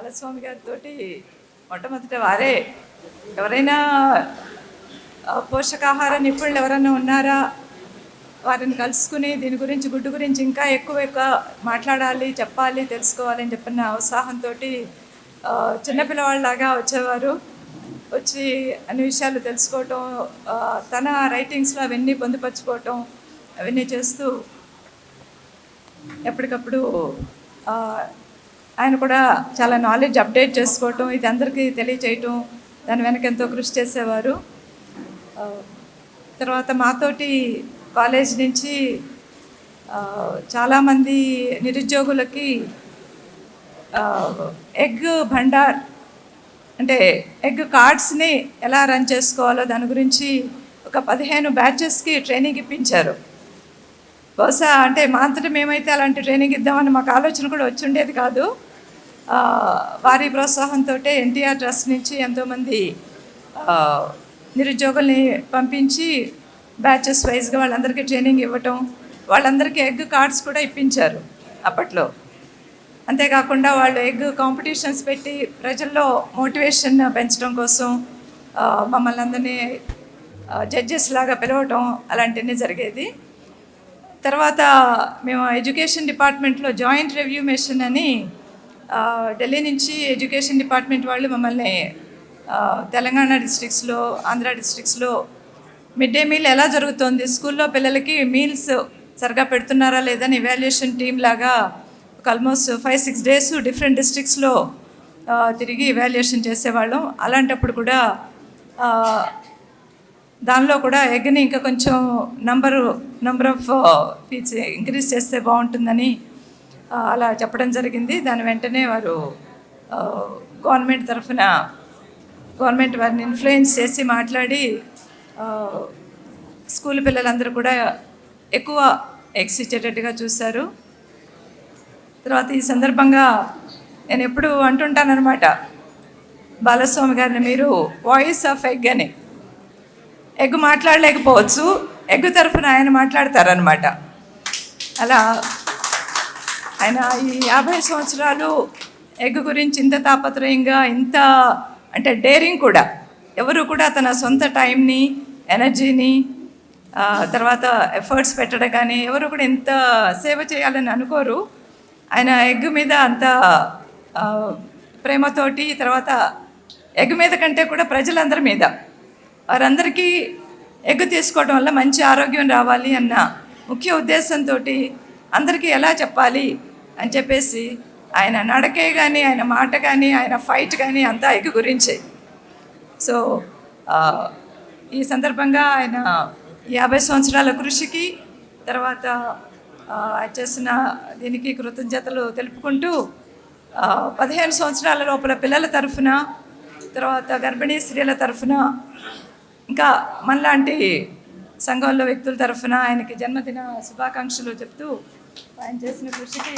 బాలస్వామి గారితో మొట్టమొదట వారే ఎవరైనా పోషకాహార నిపుణులు ఎవరైనా ఉన్నారా వారిని కలుసుకుని దీని గురించి గుడ్డు గురించి ఇంకా ఎక్కువ మాట్లాడాలి, చెప్పాలి, తెలుసుకోవాలి అని చెప్పిన ఉత్సాహంతో చిన్నపిల్లవాళ్ళలాగా వచ్చేవారు. వచ్చి అన్ని విషయాలు తెలుసుకోవటం, తన రైటింగ్స్లో అవన్నీ పొందుపరచుకోవటం, అవన్నీ చేస్తూ ఎప్పటికప్పుడు ఆయన కూడా చాలా నాలెడ్జ్ అప్డేట్ చేసుకోవటం, ఇది అందరికీ తెలియచేయటం, దాని వెనక ఎంతో కృషి చేసేవారు. తర్వాత మాతోటి కాలేజ్ నుంచి చాలామంది నిరుద్యోగులకి ఎగ్ భండార్ అంటే ఎగ్ కార్డ్స్ని ఎలా రన్ చేసుకోవాలో దాని గురించి ఒక 15 బ్యాచెస్కి ట్రైనింగ్ ఇప్పించారు. బహుశా అంటే మా అంతటా మేమైతే అలాంటి ట్రైనింగ్ ఇద్దామని మాకు ఆలోచన కూడా వచ్చి ఉండేది కాదు. వారి ప్రోత్సాహంతో ఎన్టీఆర్ ట్రస్ట్ నుంచి ఎంతోమంది నిరుద్యోగుల్ని పంపించి బ్యాచెస్ వైజ్గా వాళ్ళందరికీ ట్రైనింగ్ ఇవ్వటం, వాళ్ళందరికీ ఎగ్ కార్డ్స్ కూడా ఇప్పించారు అప్పట్లో. అంతేకాకుండా వాళ్ళు ఎగ్ కాంపిటీషన్స్ పెట్టి ప్రజల్లో మోటివేషన్ పెంచడం కోసం మమ్మల్ని అందరినీ జడ్జెస్ లాగా పిలవటం అలాంటివన్నీ జరిగేది. తర్వాత మేము ఎడ్యుకేషన్ డిపార్ట్మెంట్లో జాయింట్ రివ్యూ మిషన్ అని ఢిల్లీ నుంచి ఎడ్యుకేషన్ డిపార్ట్మెంట్ వాళ్ళు మమ్మల్ని తెలంగాణ డిస్ట్రిక్ట్స్లో, ఆంధ్ర డిస్ట్రిక్ట్స్లో మిడ్ డే మీల్ ఎలా జరుగుతుంది, స్కూల్లో పిల్లలకి మీల్స్ సరిగా పెడుతున్నారా లేదని ఇవాల్యుయేషన్ టీమ్ లాగా ఒక ఆల్మోస్ట్ 5-6 days డిఫరెంట్ డిస్ట్రిక్ట్స్లో తిరిగి ఇవాల్యుయేషన్ చేసేవాళ్ళం. అలాంటప్పుడు కూడా దానిలో కూడా ఎగ్ని ఇంకా కొంచెం నంబర్ ఆఫ్ ఫీట్స్ ఇంక్రీజ్ చేస్తే బాగుంటుందని అలా చెప్పడం జరిగింది. దాని వెంటనే వారు గవర్నమెంట్ వారిని ఇన్ఫ్లుయెన్స్ చేసి మాట్లాడి స్కూల్ పిల్లలందరూ కూడా ఎక్కువ ఎగ్స్ ఇచ్చేటట్టుగా చూశారు. తర్వాత ఈ సందర్భంగా నేను ఎప్పుడు అంటుంటానన్నమాట, బాలస్వామి గారిని మీరు వాయిస్ ఆఫ్ ఎగ్ అని. ఎగ్ మాట్లాడలేకపోవచ్చు, ఎగ్ తరఫున ఆయన మాట్లాడతారనమాట. అలా ఆయన ఈ 50 సంవత్సరాలు ఎగ్ గురించి ఇంత తాపత్రయంగా, ఇంత అంటే డేరింగ్ కూడా, ఎవరు కూడా తన సొంత టైంని, ఎనర్జీని, తర్వాత ఎఫర్ట్స్ పెట్టడం కానీ ఎవరు కూడా ఇంత సేవ చేయాలని అనుకోరు. ఆయన ఎగ్ మీద అంత ప్రేమతోటి, తర్వాత ఎగ్ మీద కంటే కూడా ప్రజలందరి మీద, వారందరికీ ఎగ్ తీసుకోవడం వల్ల మంచి ఆరోగ్యం రావాలి అన్న ముఖ్య ఉద్దేశంతో అందరికీ ఎలా చెప్పాలి అని చెప్పేసి ఆయన నడకే కానీ, ఆయన మాట కానీ, ఆయన ఫైట్ కానీ అంతా ఎగ్ గురించే. సో ఈ సందర్భంగా ఆయన 50 సంవత్సరాల కృషికి, తర్వాత చేసిన దీనికి కృతజ్ఞతలు తెలుపుకుంటూ 15 సంవత్సరాల లోపల పిల్లల తరఫున, తర్వాత గర్భిణీ స్త్రీల తరఫున, ఇంకా మనలాంటి సంఘంలో వ్యక్తుల తరఫున ఆయనకి జన్మదిన శుభాకాంక్షలు చెప్తూ ఆయన చేసిన కృషికి